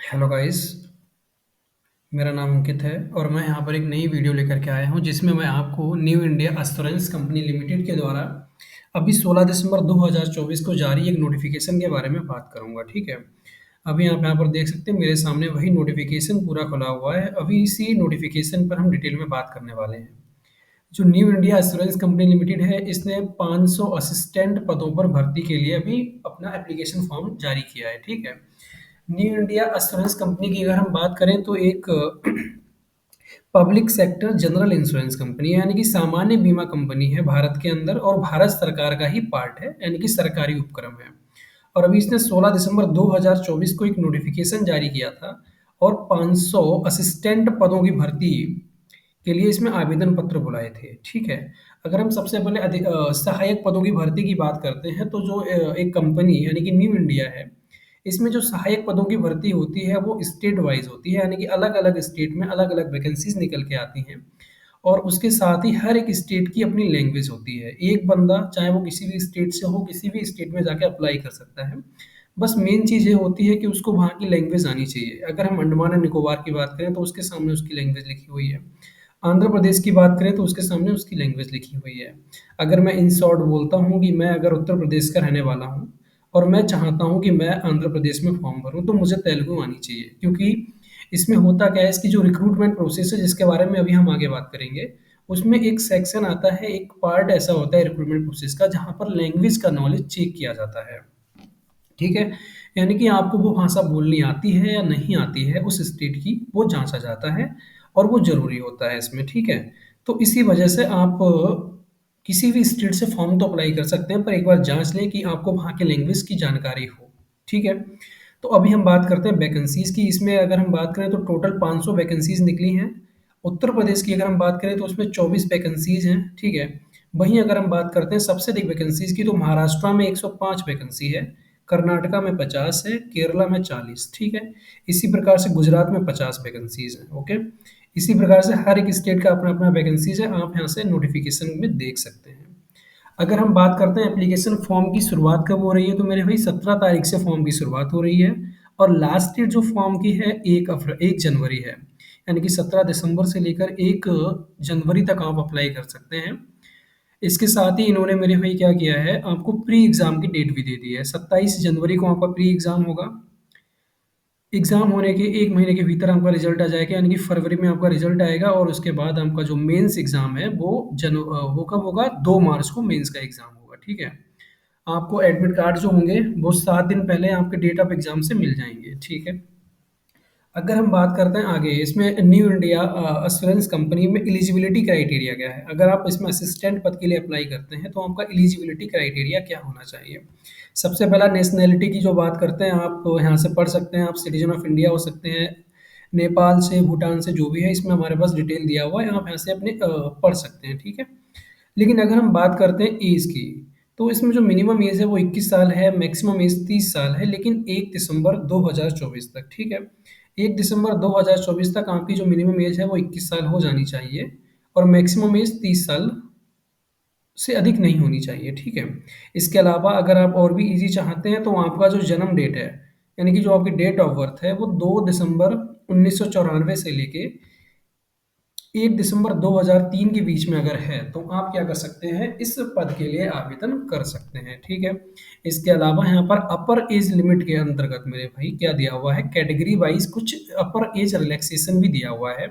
Hello guys. मेरा नाम अंकित है और मैं यहाँ पर एक नई वीडियो लेकर के आया हूँ जिसमें मैं आपको new India assurance company limited के द्वारा अभी 16 दिसंबर 2024 को जारी एक नोटिफिकेशन के बारे में बात करूँगा। ठीक है। अभी आप यहाँ पर देख सकते हैं मेरे सामने वही नोटिफिकेशन पूरा खुला हुआ है। अभी इसी नोटिफिकेशन पर हम डिटेल में बात करने वाले हैं। जो new India assurance company limited है इसने 500 असिस्टेंट पदों पर भर्ती के लिए अभी अपना एप्लीकेशन फॉर्म जारी किया है। ठीक है। न्यू इंडिया एश्योरेंस कंपनी की अगर हम बात करें तो एक public sector general insurance company है, यानी कि सामान्य बीमा कंपनी है भारत के अंदर और भारत सरकार का ही पार्ट है, यानी कि सरकारी उपक्रम है। और अभी इसने 16 दिसंबर 2024 को एक नोटिफिकेशन जारी किया था और 500 असिस्टेंट पदों की भर्ती के लिए इसमें आवेदन पत्र बुलाए थे। ठीक है। अगर हम सबसे पहले सहायक पदों की भर्ती की बात करते हैं तो जो एक कंपनी यानी कि न्यू इंडिया है, इसमें जो सहायक पदों की भर्ती होती है वो स्टेट वाइज होती है, यानी कि अलग अलग स्टेट में अलग अलग वैकेंसीज निकल के आती हैं। और उसके साथ ही हर एक स्टेट की अपनी लैंग्वेज होती है। एक बंदा चाहे वो किसी भी स्टेट से हो, किसी भी स्टेट में जाके अप्लाई कर सकता है। बस मेन चीज़ ये होती है कि उसको वहाँ की लैंग्वेज आनी चाहिए। अगर हम अंडमान एंड निकोबार की बात करें तो उसके सामने उसकी लैंग्वेज लिखी हुई है। आंध्र प्रदेश की बात करें तो उसके सामने उसकी लैंग्वेज लिखी हुई है। अगर मैं इन शॉर्ट बोलता हूँ कि मैं अगर उत्तर प्रदेश का रहने वाला हूँ और मैं चाहता हूँ कि मैं आंध्र प्रदेश में फॉर्म भरूँ तो मुझे तेलुगु आनी चाहिए, क्योंकि इसमें होता क्या है, इसकी जो रिक्रूटमेंट प्रोसेस है जिसके बारे में अभी हम आगे बात करेंगे, उसमें एक सेक्शन आता है, एक पार्ट ऐसा होता है रिक्रूटमेंट प्रोसेस का जहाँ पर लैंग्वेज का नॉलेज चेक किया जाता है। ठीक है। यानी कि आपको वो भाषा बोलनी आती है या नहीं आती है उस स्टेट की, वो जांचा जाता है और वो ज़रूरी होता है इसमें। ठीक है। तो इसी वजह से आप किसी भी स्टेट से फॉर्म तो अप्लाई कर सकते हैं, पर एक बार जांच लें कि आपको वहाँ के लैंग्वेज की जानकारी हो। ठीक है। तो अभी हम बात करते हैं वैकेंसीज़ की। इसमें अगर हम बात करें तो टोटल 500 वैकेंसीज़ निकली हैं। उत्तर प्रदेश की अगर हम बात करें तो उसमें 24 वैकेंसीज़ हैं। ठीक है। वहीं अगर हम बात करते हैं सबसे अधिक वैकेंसीज़ की तो महाराष्ट्र में 105 वैकेंसी है, कर्नाटका में 50 है, केरला में 40। ठीक है। इसी प्रकार से गुजरात में 50 वैकेंसीज़ हैं। ओके। इसी प्रकार से हर एक स्टेट का अपना अपना वैकेंसीज़ है, आप यहाँ से नोटिफिकेशन में देख सकते हैं। अगर हम बात करते हैं एप्लीकेशन फॉर्म की शुरुआत कब हो रही है तो मेरे भाई 17 तारीख से फॉर्म की शुरुआत हो रही है और लास्ट डेट जो फॉर्म की है 1 जनवरी है, यानी कि 17 दिसंबर से लेकर 1 जनवरी तक आप अप्लाई कर सकते हैं। इसके साथ ही इन्होंने मेरे भाई क्या किया है, आपको प्री एग्ज़ाम की डेट भी दे दी है। 27 जनवरी को आपका प्री एग्ज़ाम होगा। एग्ज़ाम होने के 1 महीने के भीतर आपका रिज़ल्ट आ जाएगा, यानी कि फरवरी में आपका रिज़ल्ट आएगा और उसके बाद आपका जो मेंस एग्ज़ाम है वो कब होगा, 2 मार्च को मेंस का एग्ज़ाम होगा। ठीक है। आपको एडमिट कार्ड जो होंगे वो 7 दिन पहले आपके डेट ऑफ एग्ज़ाम से मिल जाएँगे। ठीक है। अगर हम बात करते हैं आगे, इसमें न्यू इंडिया एश्योरेंस कंपनी में एलिजिबिलिटी क्राइटेरिया क्या है। अगर आप इसमें असिस्टेंट पद के लिए अप्लाई करते हैं तो आपका एलिजिबिलिटी क्राइटेरिया क्या होना चाहिए। सबसे पहला नेशनैलिटी की जो बात करते हैं, आप यहाँ से पढ़ सकते हैं, आप सिटीजन ऑफ इंडिया हो सकते हैं, नेपाल से, भूटान से, जो भी है इसमें हमारे पास डिटेल दिया हुआ है, आप यहाँ से अपने पढ़ सकते हैं। ठीक है। लेकिन अगर हम बात करते हैं एज की, तो इसमें जो मिनिमम एज है वो 21 साल है, मैक्सिमम एज 30 साल है, लेकिन 1 दिसंबर 2024 तक। ठीक है। 1 दिसंबर 2024 तक आपकी जो मिनिमम एज है वो 21 साल हो जानी चाहिए और मैक्सिमम एज 30 साल से अधिक नहीं होनी चाहिए। ठीक है। इसके अलावा अगर आप और भी ईज़ी चाहते हैं तो आपका जो जन्म डेट है, यानी कि जो आपकी डेट ऑफ बर्थ है, वो 2 दिसंबर 1994 से लेके 1 दिसंबर 2003 के बीच में अगर है तो आप क्या कर सकते हैं, इस पद के लिए आवेदन कर सकते हैं। ठीक है। इसके अलावा यहाँ पर अपर एज लिमिट के अंतर्गत मेरे भाई क्या दिया हुआ है, कैटेगरी वाइज कुछ अपर एज रिलैक्सेशन भी दिया हुआ है,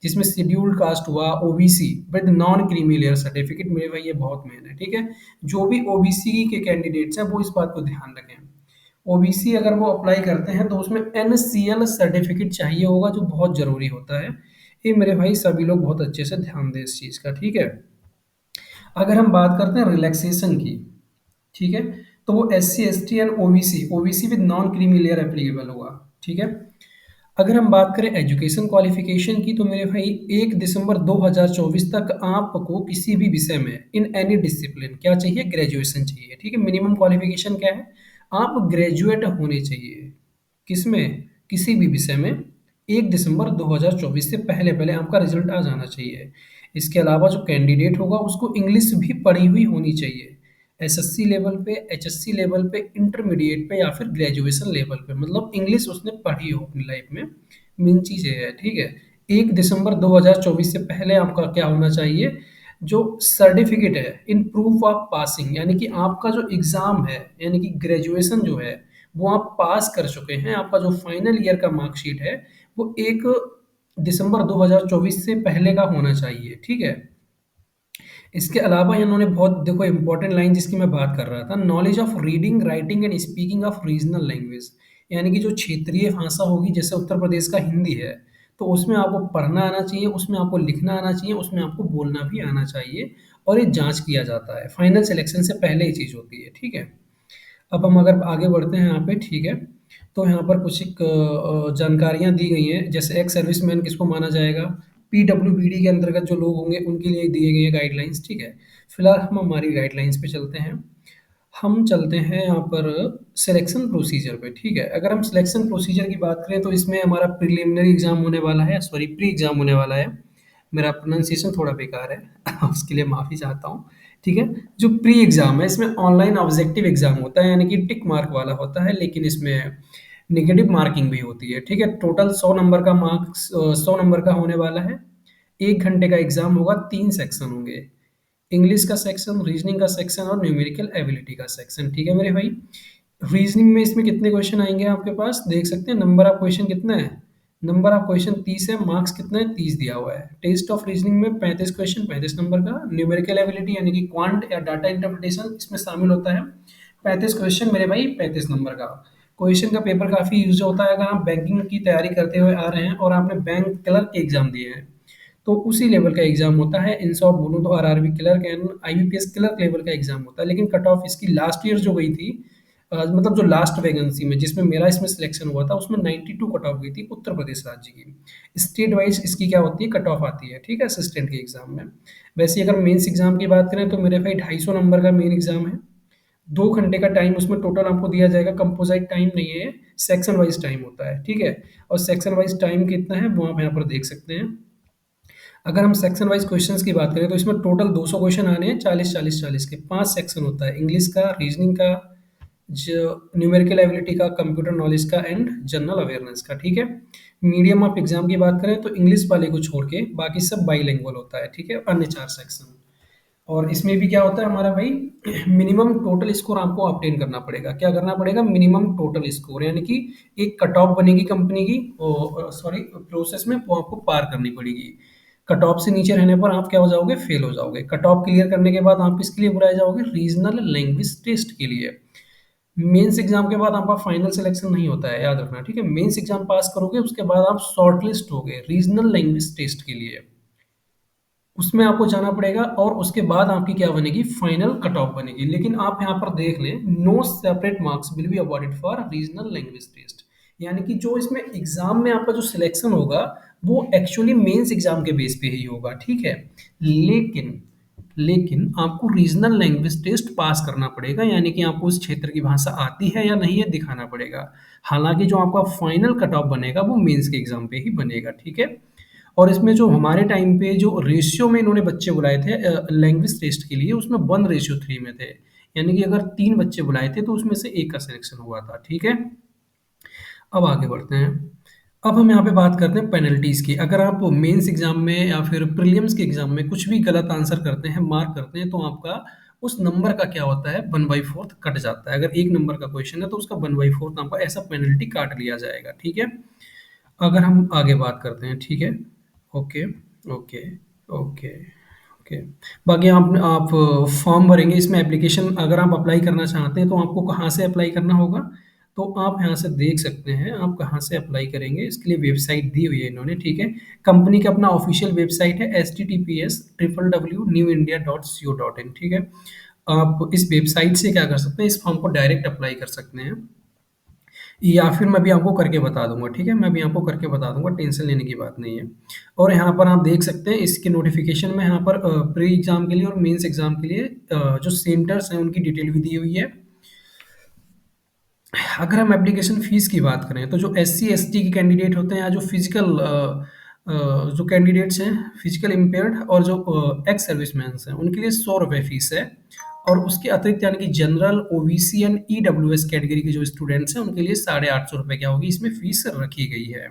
जिसमें शेड्यूल्ड कास्ट हुआ, OBC with non creamy layer certificate. मेरे भाई ये बहुत मेन है। ठीक है। जो भी ओबीसी के कैंडिडेट्स हैं वो इस बात को ध्यान रखें। ओबीसी अगर वो अप्लाई करते हैं तो उसमें एनसीएल सर्टिफिकेट चाहिए होगा, जो बहुत ज़रूरी होता है। ये मेरे भाई सभी लोग बहुत अच्छे से ध्यान दें इस चीज़ का। ठीक है। अगर हम बात करते हैं रिलैक्सेशन की, ठीक है, तो वो S C S T and OBC, OBC with non creamy layer applicable होगा। ठीक है। अगर हम बात करें एजुकेशन क्वालिफिकेशन की तो मेरे भाई 1 दिसंबर 2024 तक आपको किसी भी विषय में इन एनी डिसिप्लिन क्या चाहिए, ग्रेजुएशन चाहिए। ठीक है। मिनिमम क्वालिफिकेशन क्या है, आप ग्रेजुएट होने चाहिए। किसमें, किसी भी विषय में 1 दिसंबर 2024 से पहले पहले आपका रिजल्ट आ जाना चाहिए। इसके अलावा जो कैंडिडेट होगा उसको इंग्लिश भी पढ़ी हुई होनी चाहिए। एसएससी लेवल पे, एचएससी लेवल पे, इंटरमीडिएट पे या फिर ग्रेजुएशन लेवल पे, मतलब इंग्लिश उसने पढ़ी हो अपनी लाइफ में। मेन चीज़ ये है, ठीक है। 1 दिसंबर 2024 से पहले आपका क्या होना चाहिए, जो सर्टिफिकेट है इन प्रूफ ऑफ पासिंग, यानी कि आपका जो एग्ज़ाम है, यानी कि ग्रेजुएशन जो है वो आप पास कर चुके हैं, आपका जो फाइनल ईयर का मार्कशीट है वो 1 दिसंबर 2024 से पहले का होना चाहिए, ठीक है। इसके अलावा इन्होंने बहुत देखो इंपॉर्टेंट लाइन जिसकी मैं बात कर रहा था, knowledge of reading writing and speaking of regional language, यानी कि जो क्षेत्रीय भाषा होगी, जैसे उत्तर प्रदेश का हिंदी है, तो उसमें आपको पढ़ना आना चाहिए, उसमें आपको लिखना आना चाहिए, उसमें आपको बोलना भी आना चाहिए, और ये जांच किया जाता है फाइनल सिलेक्शन से पहले ही चीज़ होती है, ठीक है। अब हम अगर आगे बढ़ते हैं यहाँ पे, ठीक है, तो यहाँ पर कुछ एक जानकारियाँ दी गई हैं, जैसे एक्स सर्विसमैन किसको माना जाएगा, पीडब्ल्यूबीडी के अंतर्गत जो लोग होंगे उनके लिए दिए गए गाइडलाइंस, ठीक है। फिलहाल हम हमारी गाइडलाइंस पे चलते हैं। हम चलते हैं यहाँ पर सिलेक्शन प्रोसीजर पे, ठीक है। अगर हम सिलेक्शन प्रोसीजर की बात करें तो इसमें हमारा प्रिलिमिनरी एग्जाम होने वाला है, सॉरी प्री एग्जाम होने वाला है। मेरा प्रोनाउंसिएशन थोड़ा बेकार है उसके लिए माफ़ी चाहता हूँ, ठीक है। जो प्री एग्जाम है इसमें ऑनलाइन ऑब्जेक्टिव एग्जाम होता है, यानी कि टिक मार्क वाला होता है, लेकिन इसमें नेगेटिव मार्किंग भी होती है, ठीक है। टोटल 100 नंबर का मार्क्स 100 नंबर का होने वाला है। 1 घंटे का एग्जाम होगा, 3 सेक्शन होंगे, इंग्लिश का सेक्शन, रीजनिंग का सेक्शन और न्यूमेरिकल एबिलिटी का सेक्शन, ठीक है मेरे भाई। रीजनिंग में इसमें कितने क्वेश्चन आएंगे आपके पास, देख सकते हैं नंबर ऑफ क्वेश्चन कितना है, नंबर ऑफ क्वेश्चन 30 है, मार्क्स कितना है, 30 दिया हुआ है। टेस्ट ऑफ रीजनिंग में 35 क्वेश्चन, 35 नंबर का। न्यूमेरिकल एबिलिटी यानी कि क्वांट या डाटा इंटरप्रिटेशन इसमें शामिल होता है, 35 क्वेश्चन मेरे भाई, 35 नंबर का। क्वेश्चन का पेपर काफ़ी यूज होता है, अगर आप बैंकिंग की तैयारी करते हुए आ रहे हैं और आपने बैंक क्लर्क के एग्जाम दिए हैं तो उसी लेवल का एग्जाम होता है। इन शॉर्ट बोलूँ तो RRB clerk and IBPS clerk level का एग्जाम होता है, लेकिन कट ऑफ इसकी लास्ट ईयर जो गई थी, मतलब जो लास्ट वैकेंसी में जिसमें मेरा इसमें सिलेक्शन हुआ था उसमें 92 कट ऑफ गई थी उत्तर प्रदेश राज्य की। स्टेट वाइज इसकी क्या होती है, कट ऑफ आती है, ठीक है, असिस्टेंट के एग्जाम में। वैसे अगर मेंस एग्जाम की बात करें तो मेरे भाई 250 नंबर का मेन एग्जाम है। 2 घंटे का टाइम उसमें टोटल आपको दिया जाएगा, कंपोजिट टाइम नहीं है, सेक्शन वाइज टाइम होता है, ठीक है। और सेक्शन वाइज टाइम कितना है वो आप यहाँ पर देख सकते हैं। अगर हम सेक्शन वाइज क्वेश्चंस की बात करें तो इसमें टोटल 200 क्वेश्चन आने हैं, 40-40-40 के 5 सेक्शन होता है, इंग्लिश का, रीजनिंग का, जो न्यूमेरिकल एबिलिटी का, कंप्यूटर नॉलेज का एंड जनरल अवेयरनेस का, ठीक है। मीडियम ऑफ एग्जाम की बात करें तो इंग्लिश वाले को छोड़ के बाकी सब बाईलिंगुअल होता है, ठीक है, अन्य 4 सेक्शन। और इसमें भी क्या होता है हमारा भाई, मिनिमम टोटल स्कोर आपको ऑब्टेन करना पड़ेगा, क्या करना पड़ेगा, मिनिमम टोटल स्कोर, यानी कि एक कट ऑफ बनेगी कंपनी की, सॉरी प्रोसेस में वो आपको पार करनी पड़ेगी। कट ऑफ से नीचे रहने पर आप क्या हो जाओगे, फेल हो जाओगे। कट ऑफ क्लियर करने के बाद आप किसके लिए बुलाए जाओगे, रीजनल लैंग्वेज टेस्ट के लिए। मेंस एग्जाम के बाद आपका फाइनल सिलेक्शन नहीं होता है, याद रखना, ठीक है। मेंस एग्जाम पास करोगे उसके बाद आप शॉर्टलिस्ट होगे रीजनल लैंग्वेज टेस्ट के लिए, उसमें आपको जाना पड़ेगा और उसके बाद आपकी क्या बनेगी, फाइनल कट ऑफ बनेगी। लेकिन आप यहाँ पर देख लें, no separate marks will be awarded for regional language test, यानी कि जो इसमें एग्जाम में आपका जो सिलेक्शन होगा वो एक्चुअली मेंस एग्जाम के बेस पे ही होगा, ठीक है। लेकिन लेकिन आपको रीजनल लैंग्वेज टेस्ट पास करना पड़ेगा, यानी कि आपको उस क्षेत्र की भाषा आती है या नहीं है दिखाना पड़ेगा। हालांकि जो आपका फाइनल कट ऑफ बनेगा वो मेंस के एग्जाम पे ही बनेगा, ठीक है। और इसमें जो हमारे टाइम पे जो रेशियो में इन्होंने बच्चे बुलाए थे लैंग्वेज टेस्ट के लिए, उसमें 1:3 में थे, यानी कि अगर 3 बच्चे बुलाए थे तो उसमें से एक का सिलेक्शन हुआ था, ठीक है। अब आगे बढ़ते हैं। अब हम यहाँ पे बात करते हैं पेनल्टीज की। अगर आप मेंस एग्जाम में या फिर प्रीलिम्स के एग्जाम में कुछ भी गलत आंसर करते हैं, मार्क करते हैं, तो आपका उस नंबर का क्या होता है, 1/4 कट जाता है। अगर 1 नंबर का क्वेश्चन है तो उसका 1/4 आपका ऐसा पेनल्टी काट लिया जाएगा, ठीक है। अगर हम आगे बात करते हैं, ठीक है, ओके, ओके, ओके, ओके। बाकी आप फॉर्म भरेंगे इसमें, एप्लीकेशन अगर आप अप्लाई करना चाहते हैं तो आपको कहाँ से अप्लाई करना होगा, तो आप यहाँ से देख सकते हैं आप कहाँ से अप्लाई करेंगे। इसके लिए वेबसाइट दी हुई है इन्होंने, ठीक है। कंपनी का अपना ऑफिशियल वेबसाइट है https://newindia.co.in, ठीक है। आप इस वेबसाइट से क्या कर सकते हैं, इस फॉर्म को डायरेक्ट अप्लाई कर सकते हैं, या फिर मैं भी आपको करके बता दूंगा, ठीक है, मैं भी आपको करके बता दूंगा, टेंशन लेने की बात नहीं है। और यहाँ पर आप देख सकते हैं इसके नोटिफिकेशन में, यहाँ पर प्री एग्जाम के लिए और मेंस एग्जाम के लिए जो सेंटर्स हैं उनकी डिटेल भी दी हुई है। अगर हम एप्लीकेशन फीस की बात करें तो जो SC ST के कैंडिडेट होते हैं या जो फिजिकल जो कैंडिडेट्स हैं फिजिकल इम्पेयर्ड और जो एक्स सर्विसमैन हैं उनके लिए 100 रुपये फीस है। और उसके अतिरिक्त यानी कि general, OBC and EWS category के जो स्टूडेंट्स हैं उनके लिए ₹850 क्या होगी इसमें फीस रखी गई है।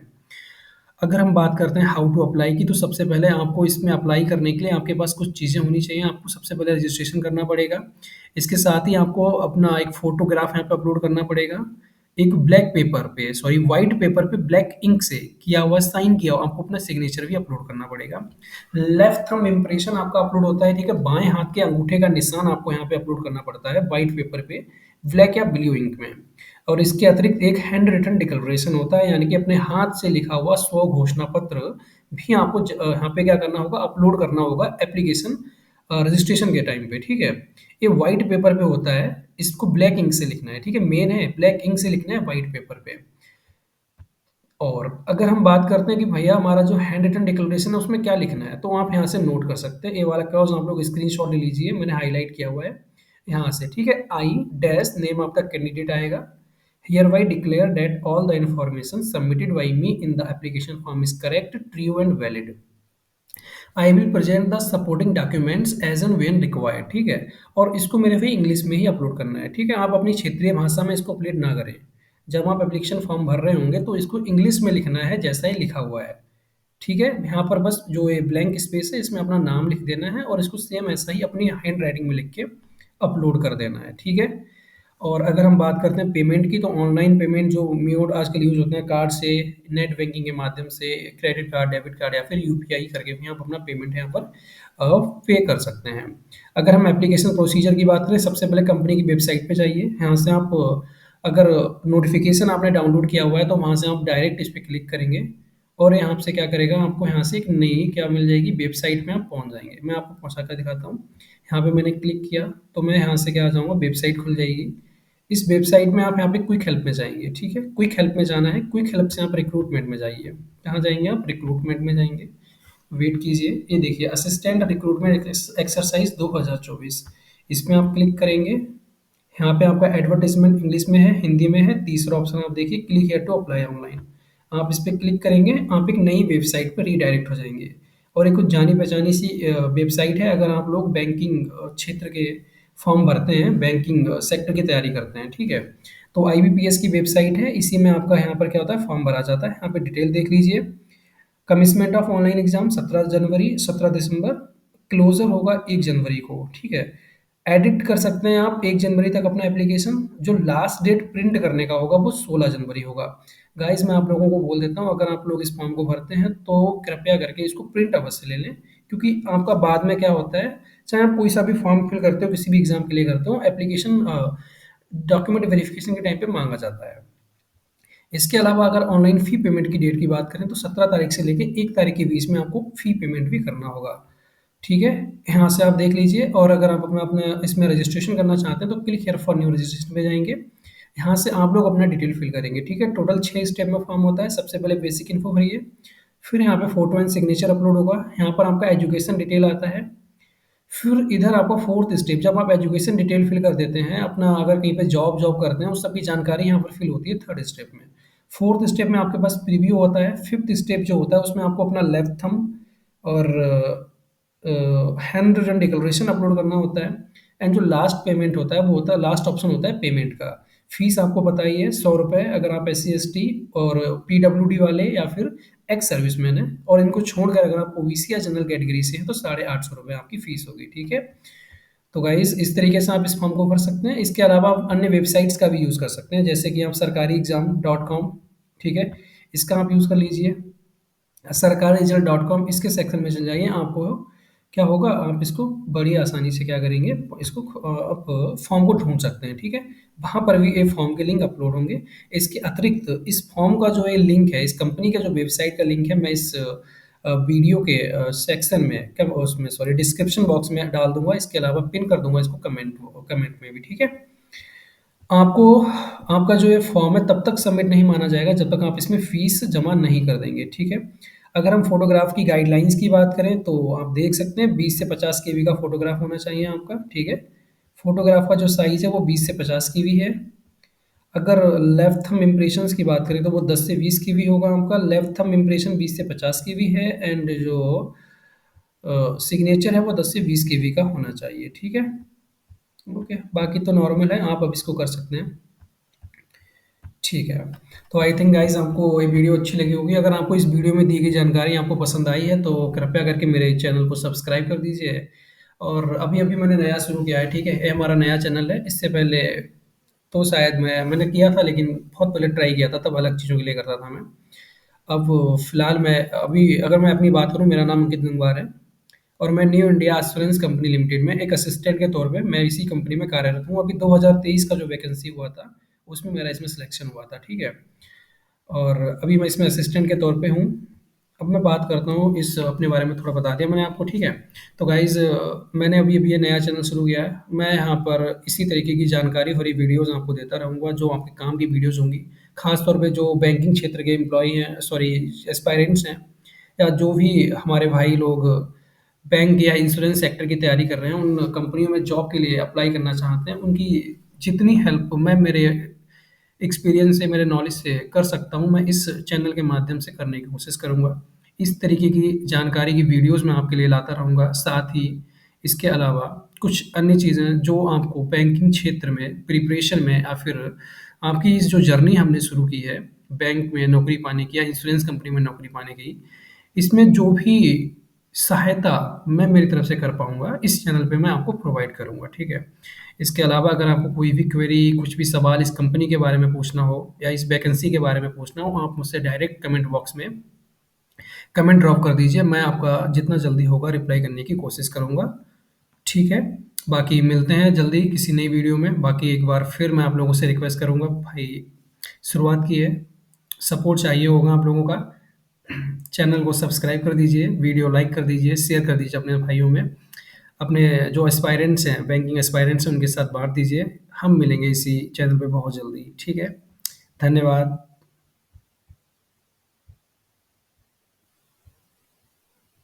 अगर हम बात करते हैं हाउ टू अप्लाई की, तो सबसे पहले आपको इसमें अप्लाई करने के लिए आपके पास कुछ चीज़ें होनी चाहिए। आपको सबसे पहले रजिस्ट्रेशन करना पड़ेगा। इसके साथ ही आपको अपना एक फ़ोटोग्राफ यहाँ पे अपलोड करना पड़ेगा। एक ब्लैक पेपर पे सॉरी व्हाइट पेपर पे ब्लैक इंक से किया हुआ साइन किया हुआ आपको अपना सिग्नेचर भी अपलोड करना पड़ेगा। लेफ्ट थंब इम्प्रेशन आपका अपलोड होता है, ठीक है? बाएँ हाथ के अंगूठे का निशान आपको यहाँ पे अपलोड करना पड़ता है व्हाइट पेपर पे, ब्लैक या ब्लू इंक में। और इसके अतिरिक्त एक हैंड रिटन डिक्लेरेशन होता है, यानी कि अपने हाथ से लिखा हुआ स्व घोषणा पत्र भी आपको यहाँ पे क्या करना होगा, अपलोड करना होगा एप्लीकेशन रजिस्ट्रेशन के टाइम पे, ठीक है? ये व्हाइट पेपर पे होता है, इसको ब्लैक इंक से लिखना है, ठीक है? मेन है ब्लैक इंक से लिखना है व्हाइट पेपर पे। और अगर हम बात करते हैं कि भैया हमारा जो हैंड रिटन डिक्लेरेशन है उसमें क्या लिखना है, तो आप यहाँ से नोट कर सकते हैं। ये वाला क्रॉस आप लोग स्क्रीनशॉट ले लीजिए, मैंने हाईलाइट किया हुआ है यहाँ से, ठीक है? आई डैश नेम आपका कैंडिडेट आएगा। Hereby declare that all the information submitted by me in the application form is correct, true and valid. I will present the supporting documents as and when required, ठीक है? और इसको मेरे भाई English में ही upload करना है, ठीक है? आप अपनी क्षेत्रीय भाषा में इसको अपलोड ना करें। जब आप एप्लीकेशन फॉर्म भर रहे होंगे तो इसको इंग्लिश में लिखना है जैसा ही लिखा हुआ है, ठीक है? यहाँ पर बस जो ये ब्लैंक स्पेस है इसमें अपना नाम लिख देना है और इसको सेम ऐसा ही अपनी हैंड राइटिंग में लिख के अपलोड कर देना है, ठीक है? और अगर हम बात करते हैं पेमेंट की, तो ऑनलाइन पेमेंट जो मोड आजकल यूज़ होते हैं कार्ड से, नेट बैंकिंग के माध्यम से, क्रेडिट कार्ड, डेबिट कार्ड या फिर यूपीआई करके भी आप अपना पेमेंट यहाँ पर पे कर सकते हैं। अगर हम एप्लीकेशन प्रोसीजर की बात करें, सबसे पहले कंपनी की वेबसाइट पे जाइए। यहाँ से आप अगर नोटिफिकेशन आपने डाउनलोड किया हुआ है तो वहाँ से आप डायरेक्ट इस पे क्लिक करेंगे और यहाँ से क्या करेगा, आपको यहाँ से एक नई क्या मिल जाएगी, वेबसाइट में आप पहुँच जाएँगे। मैं आपको पहुँचा कर दिखाता हूँ। यहाँ पे मैंने क्लिक किया तो मैं यहाँ से क्या आ जाऊँगा, वेबसाइट खुल जाएगी। इस वेबसाइट में आप यहाँ पे क्विक हेल्प में जाएँगे, ठीक है? क्विक हेल्प में जाना है, क्विक हेल्प से आप रिक्रूटमेंट में जाइए। कहाँ जाएँगे आप? रिक्रूटमेंट में जाएँगे। वेट कीजिए, ये देखिए असिस्टेंट रिक्रूटमेंट एक्सरसाइज 2024, इसमें आप क्लिक करेंगे। यहाँ पे आपका एडवर्टाइजमेंट इंग्लिश में है, हिंदी में है। तीसरा ऑप्शन आप देखिए click here to apply online, आप इस पे क्लिक करेंगे, आप एक नई वेबसाइट पर रीडायरेक्ट हो जाएंगे। और एक कुछ जानी पहचानी सी वेबसाइट है, अगर आप लोग बैंकिंग क्षेत्र के फॉर्म भरते हैं, बैंकिंग सेक्टर की तैयारी करते हैं, ठीक है? तो आईबीपीएस की वेबसाइट है, इसी में आपका यहाँ पर क्या होता है, फॉर्म भरा जाता है। यहाँ पे डिटेल देख लीजिए। कमिशमेंट ऑफ ऑनलाइन एग्जाम 17 दिसंबर, क्लोजर होगा 1 जनवरी को, ठीक है? एडिट कर सकते हैं आप 1 जनवरी तक अपना एप्लीकेशन। जो लास्ट डेट प्रिंट करने का होगा वो 16 जनवरी होगा। गाइस मैं आप लोगों को बोल देता हूँ, अगर आप लोग इस फॉर्म को भरते हैं तो कृपया करके इसको प्रिंट अवश्य ले लें, क्योंकि आपका बाद में क्या होता है, चाहे आप कोई सा भी फॉर्म फिल करते हो, किसी भी एग्जाम के लिए करते हो, एप्लीकेशन डॉक्यूमेंट वेरिफिकेशन के टाइम पे मांगा जाता है। इसके अलावा अगर ऑनलाइन फ़ी पेमेंट की डेट की बात करें तो 17 तारीख से लेके 1 तारीख के बीच में आपको फ़ी पेमेंट भी करना होगा, ठीक है? यहाँ से आप देख लीजिए। और अगर आप अपना अपना इसमें रजिस्ट्रेशन करना चाहते हैं तो click here for new registration पे जाएँगे। यहाँ से आप लोग अपना डिटेल फिल करेंगे, ठीक है? टोटल 6 स्टेप में फॉर्म होता है। सबसे पहले बेसिक इन्फो भरिए, फिर यहाँ पे फ़ोटो एंड सिग्नेचर अपलोड होगा। यहाँ पर आपका एजुकेशन डिटेल आता है। फिर इधर आपका 4th स्टेप, जब आप एजुकेशन डिटेल फिल कर देते हैं, अपना अगर कहीं पे जॉब जॉब करते हैं, उस सब की जानकारी यहाँ पर फिल होती है 3rd स्टेप में। 4th स्टेप में आपके पास प्रीव्यू होता है। 5th स्टेप जो होता है उसमें आपको अपना लेफ्ट थंब और हैंड रिटन डिक्लेरेशन अपलोड करना होता है। एंड जो लास्ट पेमेंट होता है वो होता है, लास्ट ऑप्शन होता है पेमेंट का। फीस आपको पता ही है ₹100 अगर आप SC/ST और पीडब्ल्यूडी वाले या फिर एक्स सर्विसमैन है, और इनको छोड़कर अगर आप ओबीसी या जनरल कैटेगरी से हैं तो ₹850 आपकी फ़ीस होगी, ठीक है? तो गाइस इस तरीके से आप इस फॉर्म को भर सकते हैं। इसके अलावा आप अन्य वेबसाइट्स का भी यूज़ कर सकते हैं, जैसे कि आप sarkari-exam.com, ठीक है? इसका आप यूज़ कर लीजिए। sarkarresult.com, इसके सेक्शन में चले जाइए। आपको क्या होगा, आप इसको बड़ी आसानी से क्या करेंगे, इसको आप फॉर्म को ढूँढ सकते हैं, ठीक है? वहाँ पर भी ये फॉर्म के लिंक अपलोड होंगे। इसके अतिरिक्त इस फॉर्म का जो ये लिंक है, इस कंपनी का जो वेबसाइट का लिंक है, मैं इस वीडियो के सेक्शन में क्या उसमें सॉरी डिस्क्रिप्शन बॉक्स में डाल दूँगा। इसके अलावा पिन कर दूँगा इसको कमेंट में भी, ठीक है? आपको आपका जो ये फॉर्म है तब तक सबमिट नहीं माना जाएगा जब तक आप इसमें फ़ीस जमा नहीं कर देंगे, ठीक है? अगर हम फ़ोटोग्राफ की गाइडलाइंस की बात करें तो आप देख सकते हैं 20 से 50 केबी का फ़ोटोग्राफ होना चाहिए आपका, ठीक है? फ़ोटोग्राफ का जो साइज़ है वो 20 से 50 केबी है। अगर लेफ्ट थंब इम्प्रेशंस की बात करें तो वो 10 से 20 केबी होगा आपका। लेफ्ट थंब इम्प्रेशन 20 से 50 केबी है एंड जो सिग्नेचर है वो 10 से 20 केबी का होना चाहिए, ठीक है? ओके, बाकी तो नॉर्मल है, आप अब इसको कर सकते हैं। ठीक है। तो आई थिंक गाइस आपको ये वीडियो अच्छी लगी होगी। अगर आपको इस वीडियो में दी गई जानकारी आपको पसंद आई है तो कृपया करके मेरे चैनल को सब्सक्राइब कर दीजिए। और अभी-अभी मैंने नया शुरू किया है, ठीक है? ये हमारा नया चैनल है। इससे पहले तो शायद मैंने किया था, लेकिन बहुत पहले ट्राई किया था, तब अलग चीज़ों के लिए करता था मैं। अब फ़िलहाल मैं अभी अगर मैं अपनी बात करूँ, मेरा नाम अंकित गंगवार है और मैं new India assurance company limited में एक असिस्टेंट के तौर पे मैं इसी कंपनी में कार्यरत हूँ। अभी 2023 का जो वैकेंसी हुआ था, उसमें मेरा इसमें सिलेक्शन हुआ था, ठीक है? और अभी मैं इसमें असिस्टेंट के तौर पे हूँ। अब मैं बात करता हूँ इस अपने बारे में, थोड़ा बता दिया मैंने आपको, ठीक है। तो गाइज़ मैंने अभी-अभी ये नया चैनल शुरू किया है। मैं यहाँ पर इसी तरीके की जानकारी भरी वीडियोज़ आपको देता रहूँगा, जो आपके काम की वीडियोज़ होंगी। ख़ास तौर पे जो बैंकिंग क्षेत्र के एम्प्लॉयी हैं, सॉरी एस्पायरेंट्स हैं, या जो भी हमारे भाई लोग बैंक या इंश्योरेंस सेक्टर की तैयारी कर रहे हैं, उन कंपनियों में जॉब के लिए अप्लाई करना चाहते हैं, उनकी जितनी हेल्प मैं मेरे एक्सपीरियंस से, मेरे नॉलेज से कर सकता हूँ, मैं इस चैनल के माध्यम से करने की कोशिश करूँगा। इस तरीके की जानकारी की वीडियोज़ मैं आपके लिए लाता रहूँगा। साथ ही इसके अलावा कुछ अन्य चीज़ें जो आपको बैंकिंग क्षेत्र में, प्रिपरेशन में, या फिर आपकी इस जो जर्नी हमने शुरू की है, बैंक में नौकरी पाने की या इंश्योरेंस कंपनी में नौकरी पाने की, इसमें जो भी सहायता मैं मेरी तरफ से कर पाऊँगा, इस चैनल पे मैं आपको प्रोवाइड करूँगा, ठीक है? इसके अलावा अगर आपको कोई भी क्वेरी, कुछ भी सवाल इस कंपनी के बारे में पूछना हो या इस वैकेंसी के बारे में पूछना हो, आप मुझसे डायरेक्ट कमेंट बॉक्स में कमेंट ड्रॉप कर दीजिए। मैं आपका जितना जल्दी होगा रिप्लाई करने की कोशिश करूँगा, ठीक है? बाकी मिलते हैं जल्दी किसी नई वीडियो में। बाकी एक बार फिर मैं आप लोगों से रिक्वेस्ट करूँगा, भाई शुरुआत की है, सपोर्ट चाहिए होगा आप लोगों का। चैनल को सब्सक्राइब कर दीजिए, वीडियो लाइक कर दीजिए, शेयर कर दीजिए अपने भाइयों में। अपने जो एस्पायरेंट्स हैं, बैंकिंग एस्पायरेंट्स हैं, उनके साथ बाँट दीजिए। हम मिलेंगे इसी चैनल पे बहुत जल्दी, ठीक है? धन्यवाद।